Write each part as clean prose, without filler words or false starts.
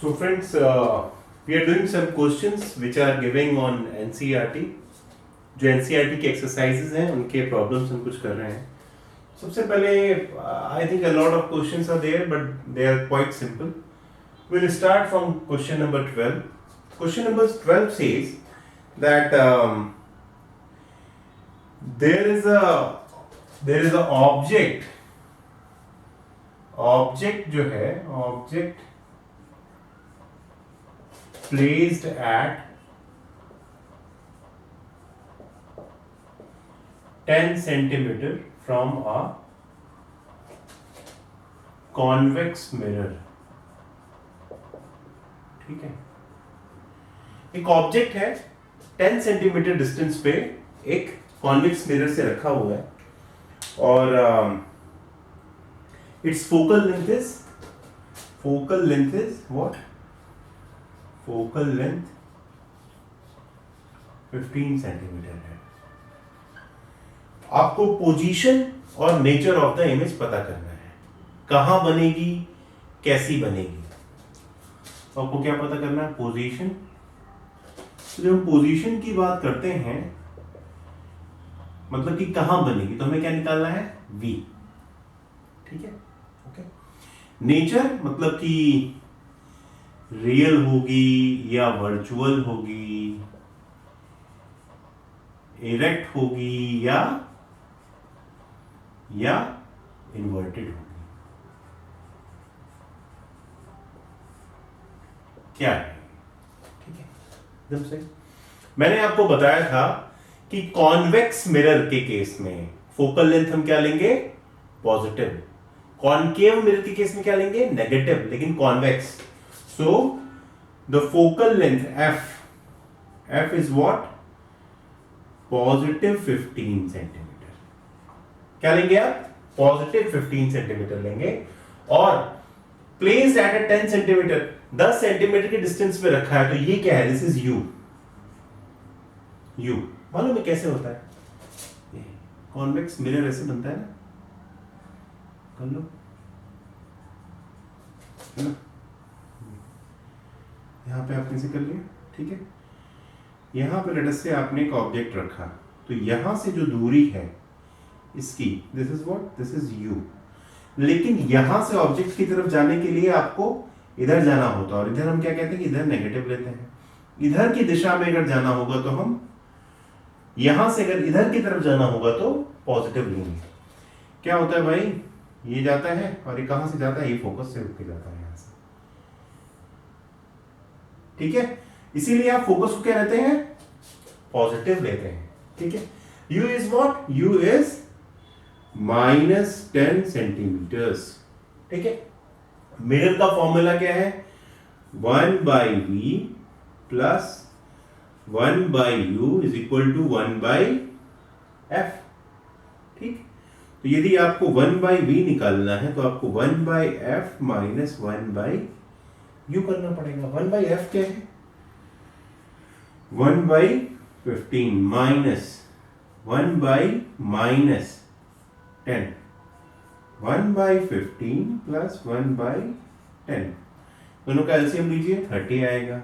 So friends, we are doing some questions which are giving on NCERT. जो NCERT के exercises हैं उनके problems हम कुछ कर रहे हैं. सबसे पहले I think a lot of questions are there but they are quite simple. We'll start from question number 12. Question number 12 says that there is a object जो है object placed at 10 centimeter from a convex mirror. ठीक है, एक object है 10 centimetre distance पे एक convex mirror से रखा हुआ है और it's focal length is what? Focal length 15 centimetre है. आपको पोजीशन और नेचर ऑफ द इमेज पता करना है. कहां बनेगी, कैसी बनेगी, तो आपको क्या पता करना है? पोजीशन. तो जब हम पोजीशन की बात करते हैं मतलब कि कहां बनेगी, तो हमें क्या निकालना है? V. ठीक है, ओके. नेचर मतलब कि रियल होगी या वर्चुअल होगी, इरेक्ट होगी या इन्वर्टेड होगी, क्या है? ठीक है, एकदम सही. मैंने आपको बताया था कि कॉन्वेक्स मिरर के केस में फोकल लेंथ हम क्या लेंगे? पॉजिटिव. कॉनकेव मिरर के केस में क्या लेंगे? नेगेटिव. लेकिन convex, so the focal length f is what? Positive 15 centimetre. क्या लेंगे आप? Positive 15 सेंटीमीटर लेंगे और placed at a 10 centimetre, 10 centimetre के डिस्टेंस पे रखा है. तो ये क्या है? This is U. मालूम है कैसे होता है? कॉन्वेक्स मिरर ऐसे बनता है ना, कर लो है ना, यहाँ पे आपने से कर लिया. ठीक है, यहाँ पे लेट अस से आपने एक ऑब्जेक्ट रखा, तो यहाँ से जो दूरी है इसकी, this is what? This is U. लेकिन यहाँ से ऑब्जेक्ट की तरफ जाने के लिए आपको इधर जाना होता है और इधर हम क्या कहते हैं? इधर नेगेटिव लेते हैं. इधर की दिशा में अगर जाना होगा तो हम यहां से, अगर इधर की तरफ जाना होगा तो पॉजिटिव लेंगे. क्या होता है भाई? ये जाता है और ये कहां से जाता है? ये फोकस से रुक के जाता है यहां से. ठीक है, इसीलिए आप फोकस को क्या लेते हैं? पॉजिटिव लेते हैं. ठीक है, U is what? U is -10 centimetres. ठीक है, मिरर का फॉर्मूला क्या है? 1/V plus 1/U is equal to 1/F. ठीक, तो यदि आपको 1/V निकालना है तो आपको 1/F माइनस 1/U करना पड़ेगा. 1/F क्या है? 1/15 माइनस 1/-10. 1/15 प्लस 1/10, दोनों का एलसीएम लीजिए, 30 आएगा.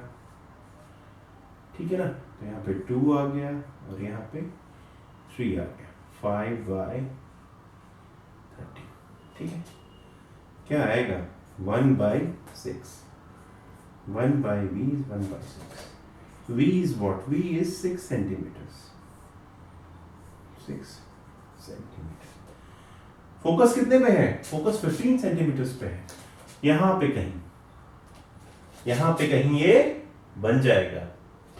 ठीक है ना, तो यहाँ पे 2 आ गया और यहाँ पे 3 आ गया. 5/30. ठीक है, क्या आएगा? 1/6. 1/V is 1/6. V is what? V is 6 centimeters. 6 centimetre. Focus कितने पे है? फोकस 15 सेंटीमीटर्स पे है. यहां पे कहीं ये बन जाएगा.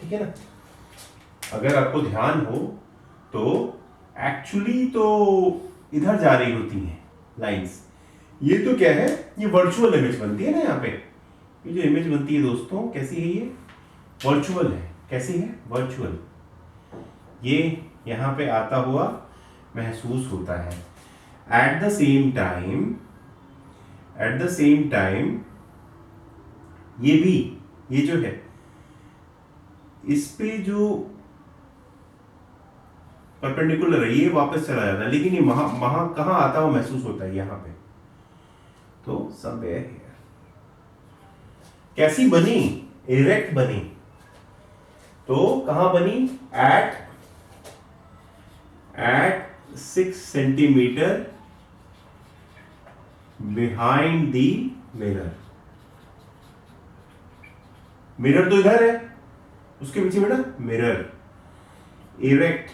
ठीक है ना, अगर आपको ध्यान हो तो एक्चुअली तो इधर जा रही होती हैं लाइंस. ये तो क्या है? ये वर्चुअल इमेज बनती है ना. यहाँ पे ये जो इमेज बनती है दोस्तों, कैसी है? ये वर्चुअल है. कैसी है? वर्चुअल. ये यहाँ पे आता हुआ महसूस होता है. एट द सेम टाइम ये भी, ये जो है इस पे जो परपेंडिकुलर है ये वापस चला जाता है, लेकिन ये वहां कहां आता हुआ महसूस होता है? यहाँ पे. तो समवेयर हियर. कैसी बनी? इरेक्ट बनी। तो कहां बनी? At 6 centimetre behind the mirror. Mirror तो इधर है, उसके पीछे बेटा mirror. Erect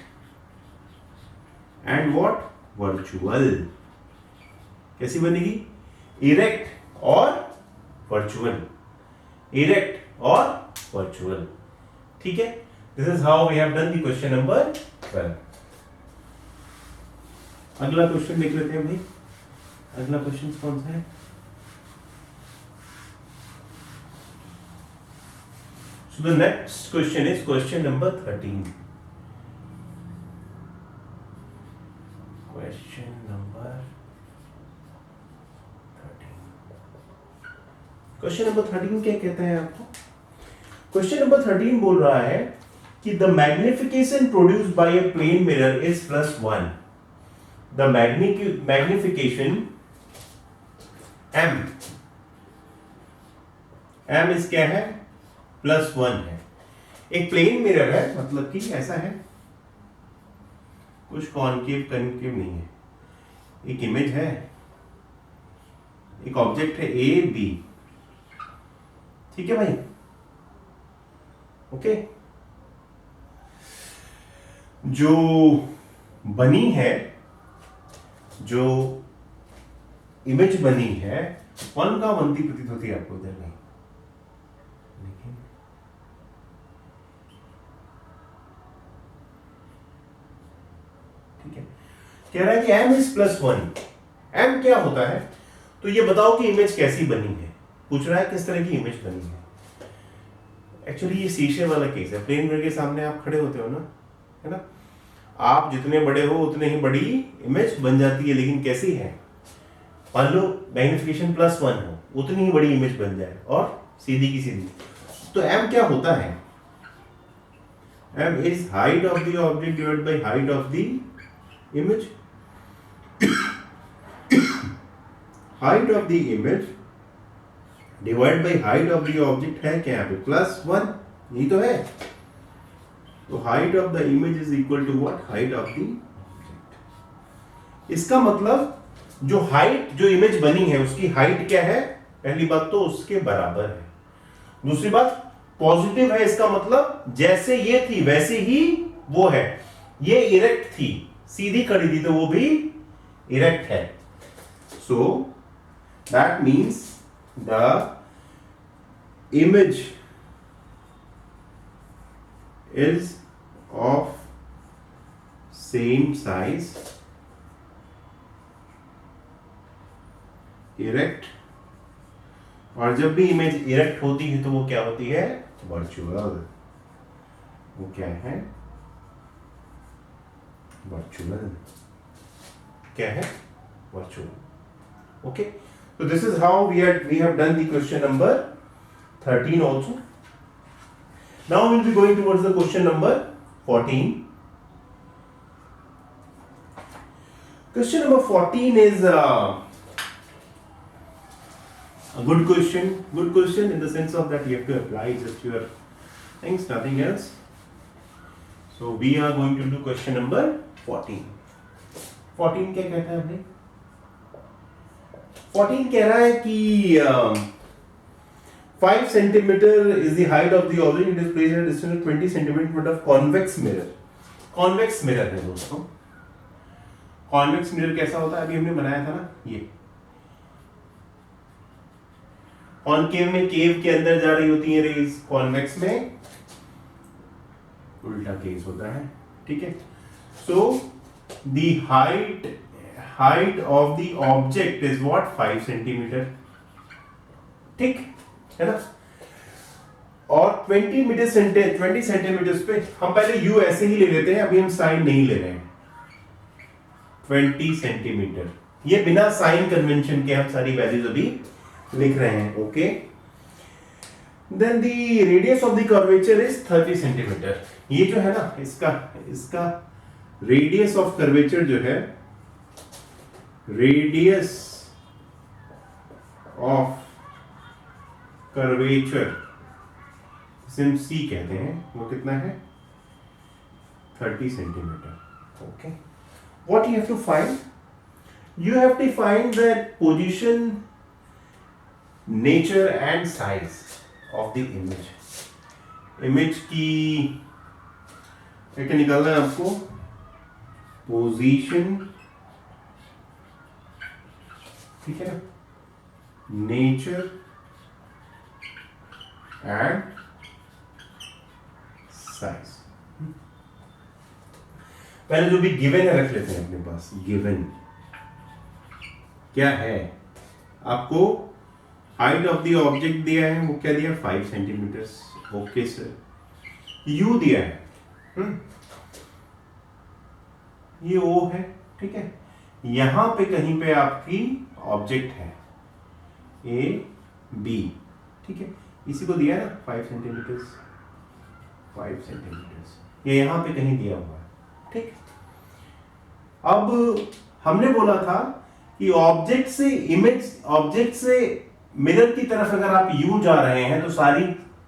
and what? Virtual. कैसी बनेगी? इरेक्ट और वर्चुअल। इरेक्ट और वर्चुअल। ठीक है, this is how we have done the question number 12। अगला क्वेश्चन देख लेते हैं भाई। अगला क्वेश्चन कौन सा है? So the next question is question number 13. Question number 13. Question number 13 क्या कहता है आपको? Question number 13 बोल रहा है कि the magnification produced by a plane mirror is +1. The magnification M is क्या है? +1 है। एक प्लेन मिरर है, मतलब कि ऐसा है, कुछ कॉनकेव कनकेव नहीं है। एक इमेज है, एक ऑब्जेक्ट है ए बी। ठीक है भाई, ओके। जो बनी है, जो इमेज बनी है, 1 का 1 प्रतीत होती है आपको इधर नहीं। ठीक है, कह रहा है कि m is +1। m क्या होता है? तो ये बताओ कि इमेज कैसी बनी है। पूछ रहा है किस तरह की इमेज बनी है। एक्चुअली ये शीशे वाला केस है। प्लेन मिरर के सामने आप खड़े होते हो ना, है ना, आप जितने बड़े हो उतने ही बड़ी इमेज बन जाती है। लेकिन कैसी है? मान लो मैग्निफिकेशन +1 हो, उतनी ही बड़ी इमेज बन जाए और सीधी की सीधी। तो m क्या होता है? m is height of the object divided by height of the image. height of the image divided by height of the object है क्या यहाँ पे? +1, यही तो है। तो height of the image is equal to what? height of the object. इसका मतलब जो हाइट, जो इमेज बनी है उसकी हाइट क्या है? पहली बात तो उसके बराबर है। दूसरी बात पॉजिटिव है, इसका मतलब जैसे ये थी वैसे ही वो है। ये इरेक्ट थी, सीधी खड़ी थी, तो वो भी इरेक्ट है। So that means the image is of same size, erect, और जब भी इमेज इरेक्ट होती है तो वो क्या होती है? वर्चुअल। वो क्या है? वर्चुअल। क्या है? Virtual. Okay, so this is how we have done the question number 13 also. Now we will be going towards the question number 14. Question number 14 is a good question in the sense of that you have to apply just your things, nothing else. So we are going to do question number 14. 14 क्या कहता है भाई? 14 कह रहा है कि 5 centimetre is the height of the object. It is placed at a distance of 20 centimeter in front of convex mirror. Convex mirror है दोस्तों। Convex mirror कैसा होता है? अभी हमने बनाया था ना, ये कॉनकेव में केव के अंदर जा रही होती है रेज, कॉन्वेक्स में उल्टा केस होता है। ठीक है, so the height of the object is what? 5 centimetre. ठीक है ना, और 20 सेंटीमीटर पे हम पहले यू ऐसे ही ले लेते हैं, अभी हम साइन नहीं ले रहे हैं। 20 सेंटीमीटर, ये बिना साइन कन्वेंशन के हम सारी वैल्यूज अभी लिख रहे हैं। Okay, then the radius of the curvature is 30 centimetre. ये जो है ना, इसका रेडियस ऑफ कर्वेचर जो है, रेडियस ऑफ कर्वेचर, सिम सी कहते हैं, वो कितना है 30 centimetre. Okay, what you have to find, you have to find the position, nature and size of the image. image की क्या निकालना है आपको, position, ठीक है ना, nature and size। पहले जो भी गिवन है रख लेते हैं अपने पास। गिवन क्या है, आपको हाइट ऑफ द ऑब्जेक्ट दिया है, वो क्या दिया 5 सेंटीमीटर। ओके सर, यू दिया है, ये ओ है, ठीक है, यहां पे कहीं पे आपकी ऑब्जेक्ट है ए बी, ठीक है, इसी को दिया ना 5 सेंटीमीटर, 5 सेंटीमीटर, ये यहां पे कहीं दिया हुआ है, ठीक। अब हमने बोला था कि ऑब्जेक्ट से इमेज, ऑब्जेक्ट से मिरर की तरफ अगर आप यूं जा रहे हैं तो सारी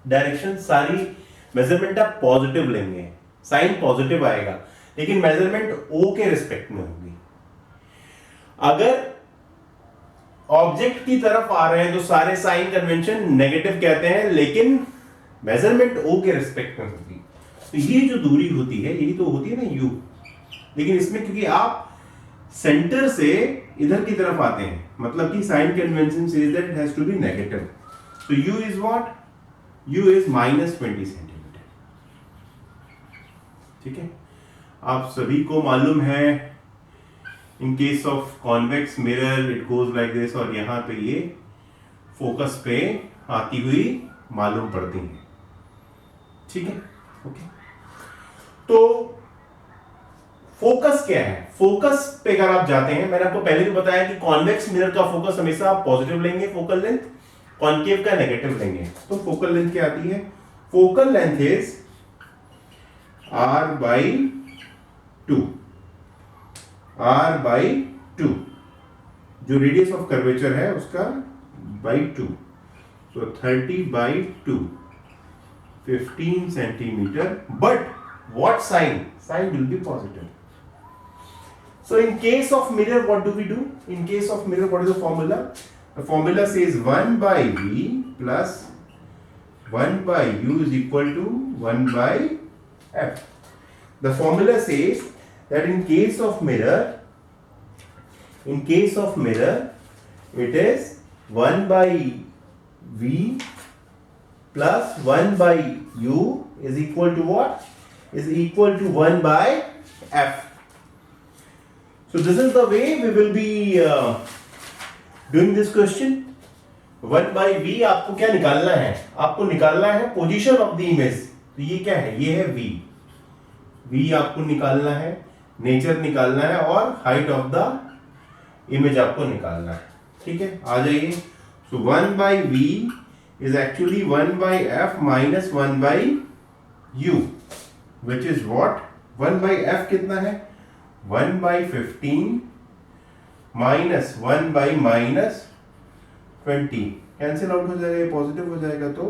डायरेक्शन, सारी मेजरमेंट आप पॉजिटिव लेंगे, साइन पॉजिटिव आएगा, लेकिन मेजरमेंट ओ के रिस्पेक्ट में होगी। अगर ऑब्जेक्ट की तरफ आ रहे हैं तो सारे साइन कन्वेंशन नेगेटिव कहते हैं, लेकिन मेजरमेंट ओ के रिस्पेक्ट में होगी। तो ये जो दूरी होती है यही तो होती है ना यू, लेकिन इसमें क्योंकि आप सेंटर से इधर की तरफ आते हैं, मतलब कि sign convention says that it has to be negative, so u is what, u is minus 20 centimetre, ठीक है। आप सभी को मालूम है in case of convex mirror it goes like this, और यहां पे ये फोकस पे आती हुई मालूम पड़ती है, ठीक है। ओके, तो फोकस क्या है, फोकस पे अगर आप जाते हैं, मैंने आपको पहले भी बताया कि कॉन्वेक्स मिरर का फोकस हमेशा आप पॉजिटिव लेंगे फोकल लेंथ, कॉन्केव का नेगेटिव लेंगे। तो फोकल लेंथ क्या आती है, focal length is r/2, r/2, जो रेडियस ऑफ कर्वेचर है उसका by 2, so 30/2, 15 centimetre, but what sign, sign will be positive। So in case of mirror what do we do, in case of mirror what is the formula, the formula says 1/v plus 1/u is equal to 1/f। the formula says that in case of mirror it is 1/v plus 1/u is equal to what, is equal to 1/f। So this is the way we will be doing this question। 1/v आपको क्या निकालना है, आपको निकालना है position of the image. तो ये क्या है, ये है v, v आपको निकालना है, नेचर निकालना है, और हाइट ऑफ द इमेज आपको निकालना है, ठीक है। आ जाइए, so 1/v is actually 1/f minus 1/u, which is what, 1/f कितना है, 1/15 minus 1/-20, कैंसिल आउट हो जाएगा, ये पॉजिटिव हो जाएगा, तो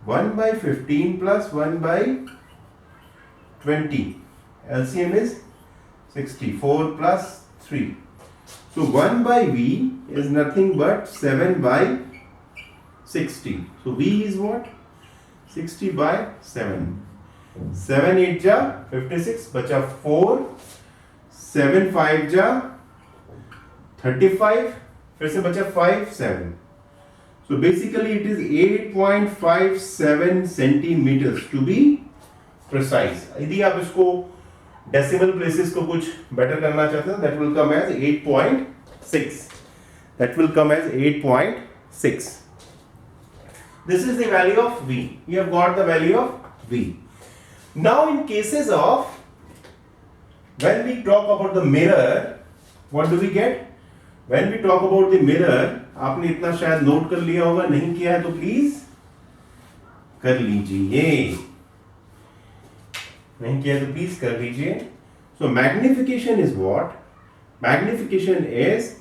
1/15 plus 1/20, LCM is 64 plus 3, so 1/v is nothing but 7/60, so v is what, 60/7, 7 8 जा 56, बचा 4, 7 5 जा 35, फिर से बचा 5 7, so basically it is 8.57 centimeters to be precise। यदि आप इसको डेसिमल प्लेसेस को कुछ बेटर करना चाहते हैं, that will come as 8.6, that will come as 8.6। this is the value of v, you have got the value of v। now in cases of when we talk about the mirror, what do we get, when we talk about the mirror, आपने इतना शायद note कर लिया होगा, नहीं किया है तो प्लीज कर लीजिए, नहीं किया तो प्लीज कर लीजिए। So magnification is what, magnification is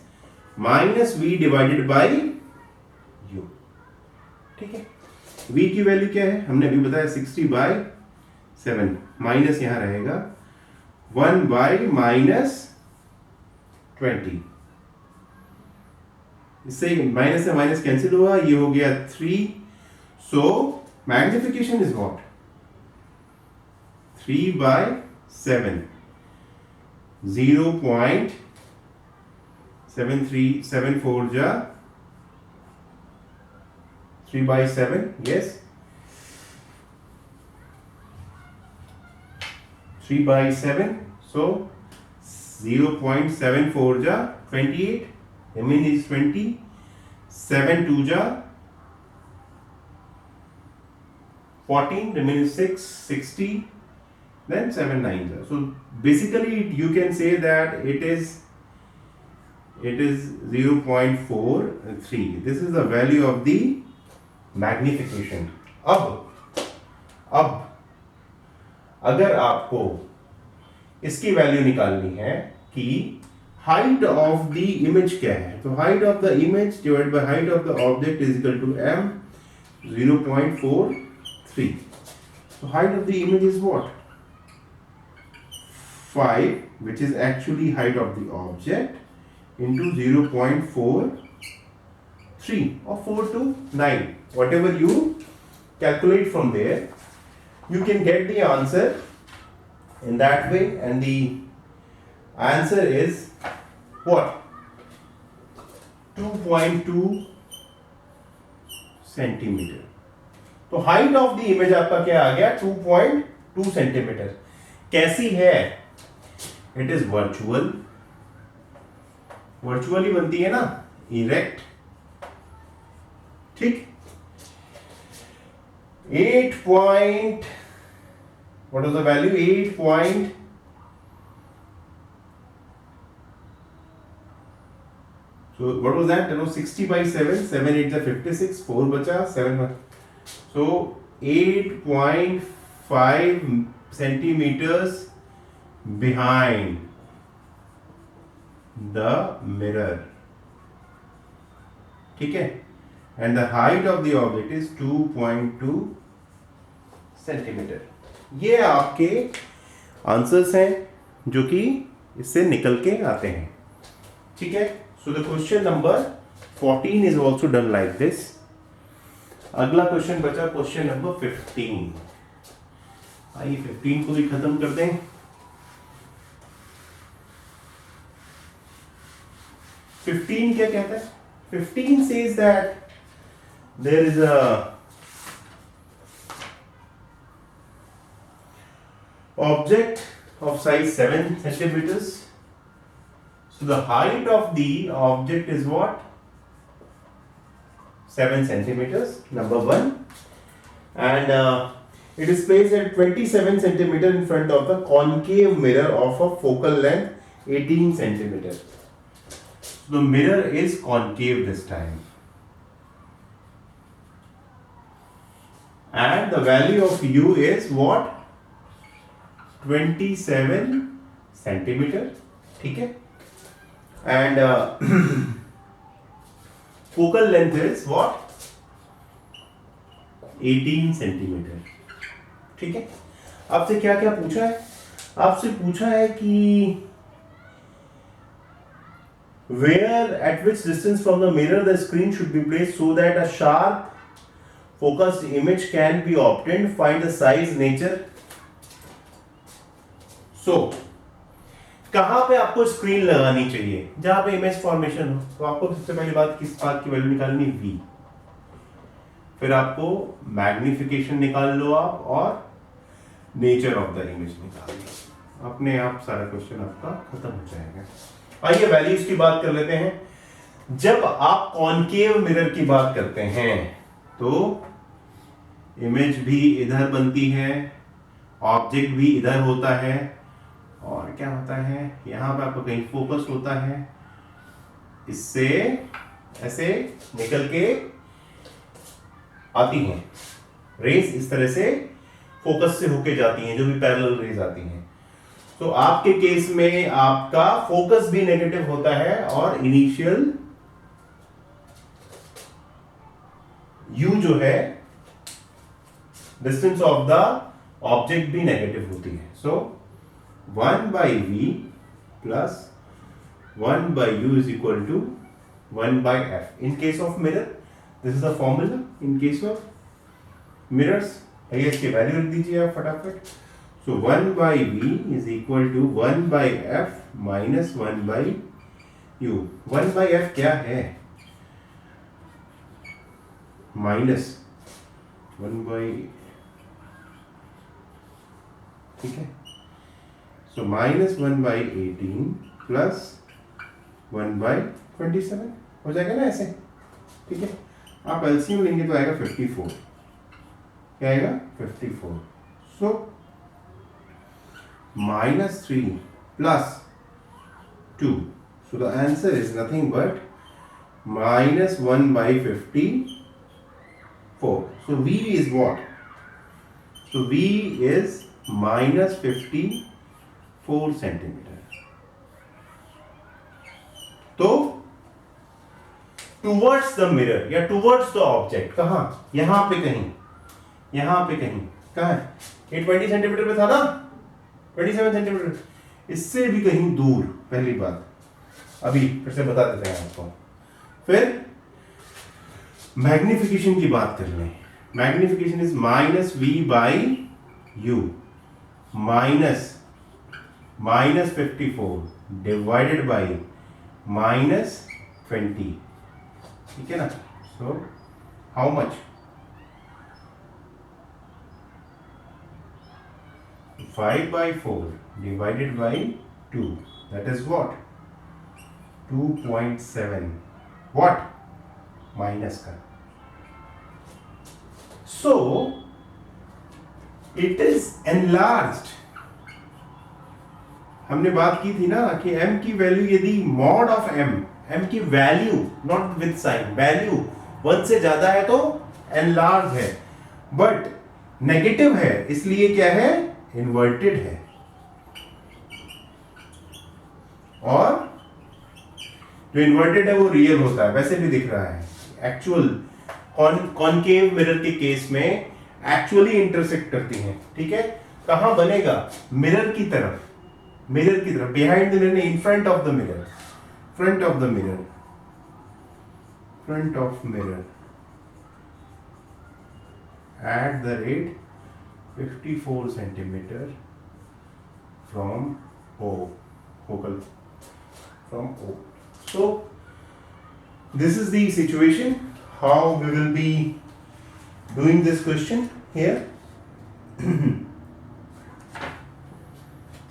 -v divided by u, ठीक है। v की वैल्यू क्या है, हमने अभी बताया 60/7, माइनस यहां रहेगा 1/-20, इससे माइनस से माइनस कैंसिल हुआ, ये हो गया 3। सो मैग्निफिकेशन इज व्हाट, 3/7, 0.7374 जा 3/7, yes, 3/7, so 0.74 जा 28, mean is 20, 7 2 जा 14, remain is 6, 60, then 7 9 जा. So basically you can say that it is 0.43. This is the value of the magnification. अब अगर आपको इसकी वैल्यू निकालनी है कि हाइट ऑफ द इमेज क्या है, तो height of the image divide by height of the object is equal to m 0.43. So height of the image is what, 5, which is actually height of the object, into 0.43 or 4 to 9, whatever you calculate from there, you can get the answer in that way, and the answer is what, 2.2 centimetre. तो height of the image आपका क्या आ गया, 2.2 centimetre. कैसी है, it is virtually बनती है ना, erect, ठीक. 8 point, what was the value, 8 point, so what was that, 60/7, 7 8 56, 4 बचा, 7, so 8.5 centimeters behind the mirror, ठीक है. And the height of the object is 2.2 centimetre. ये आपके आंसर्स हैं जो कि इससे निकल के आते हैं, ठीक है. So the question number 14 is also done like this. अगला क्वेश्चन बचा क्वेश्चन नंबर 15. आइए 15 को भी खत्म कर दें. 15 क्या कहता है, 15 says that there is a object of size 7 centimeters. So the height of the object is what, 7 centimeters, number 1, and it is placed at 27 centimeter in front of the concave mirror of a focal length 18 centimeter. So the mirror is concave this time, and the value of u is what, 27 centimeter, ठीक है. And focal length is what, 18 centimeter, ठीक है. आपसे क्या क्या पूछा है, आपसे पूछा है कि where at which distance from the mirror the screen should be placed so that a sharp focused image can be obtained, find the size, nature. So कहां पे आपको स्क्रीन लगानी चाहिए, जहां पे इमेज फॉर्मेशन हो. तो आपको सबसे पहली बात किस बात की वैल्यू निकालनी, v. फिर आपको मैग्निफिकेशन निकाल लो आप, और नेचर ऑफ द इमेज निकाल लो. अपने आप सारा क्वेश्चन आपका खत्म हो जाएगा. आइए वैल्यूज की बात कर लेते हैं. जब आप कॉनकेव मिरर की बात करते हैं तो इमेज भी इधर बनती है, ऑब्जेक्ट भी इधर होता है, और क्या होता है, यहां पे आपको कहीं फोकस होता है, इससे ऐसे निकल के आती हैं रेस, इस तरह से फोकस से होके जाती हैं, जो भी पैरेलल रेज आती हैं. तो आपके केस में आपका फोकस भी नेगेटिव होता है और इनिशियल u जो है डिस्टेंस ऑफ द ऑब्जेक्ट भी नेगेटिव होती है. सो 1 by v plus 1 by u is equal to 1 by f. In case of mirror, this is the formula. In case of mirrors, भैया इसकी वैल्यू लिख दीजिए आप फटाफट. So 1 by v is equal to 1 by f minus 1 by u. 1 by f क्या है? Minus 1 by, ठीक है. So minus 1 by 18 plus 1 by 27 हो जाएगा ना ऐसे. ठीक है. आप एलसीएम लेंगे तो आएगा 54. क्या आएगा? 54. So minus 3 plus 2. So the answer is nothing but minus 1 by 54. So V is what? So V is minus 54 centimetre. तो टूवर्ड्स द मिरर या टूवर्ड्स द ऑब्जेक्ट कहां? यहां पे कहीं, यहां पे कहीं. कहां है? ये 20 सेंटीमीटर पे था ना, 27 सेंटीमीटर. इससे भी कहीं दूर. पहली बात अभी फिर से बता देते हैं आपको. फिर मैग्निफिकेशन की बात कर लें. Magnification is minus V by U minus 54 divided by minus 20. ठीक है ना. So how much? 5 by 4 divided by 2, that is what? 2.7. What? Minus का. So it is enlarged. हमने बात की थी ना कि m की वैल्यू यदि मॉड ऑफ m की value not with sign, value 1 से ज्यादा है तो एनलार्ज है, बट नेगेटिव है इसलिए क्या है? इन्वर्टेड है. और जो इन्वर्टेड है वो रियल होता है. वैसे भी दिख रहा है. एक्चुअल कॉनकेव मिरर के केस में एक्चुअली इंटरसेक्ट करती हैं. ठीक है. कहां बनेगा? मिरर की तरफ, मिरर की तरफ, behind the mirror, in front of the mirror, front of the mirror, front of mirror at the rate 54 centimeter from O, focal from O. So this is the situation how we will be doing this question here.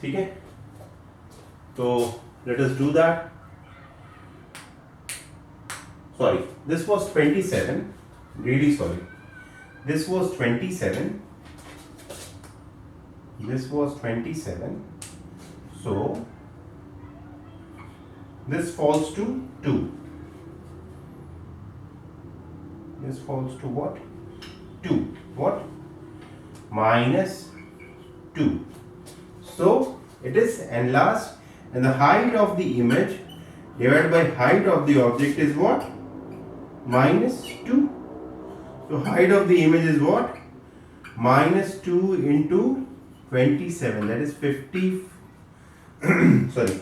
ठीक है. तो let us do that. Sorry, this was 27. Really sorry. This was 27. This was 27. So this falls to 2. This falls to what? 2. What? Minus 2. So it is enlarged, and the height of the image divided by height of the object is what? Minus 2. So height of the image is what? Minus 2 into 27, that is 50. Sorry,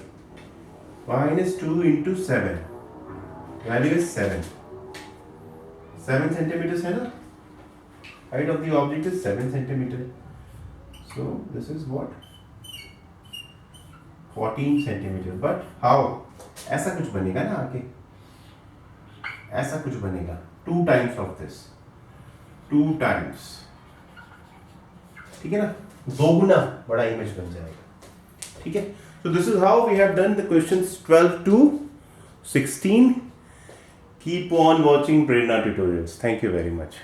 minus 2 into 7, value is 7. 7 centimeters है ना. Height of the object is 7 centimeter. So this is what? 14 centimeter. But how? ऐसा कुछ बनेगा ना आगे, ऐसा कुछ बनेगा. 2 times of this, 2 times. ठीक है ना. 2 गुना बड़ा इमेज बन जाएगा. ठीक है. So this is how we have done the questions 12 to 16. Keep on watching Prerna Tutorials. Thank you very much.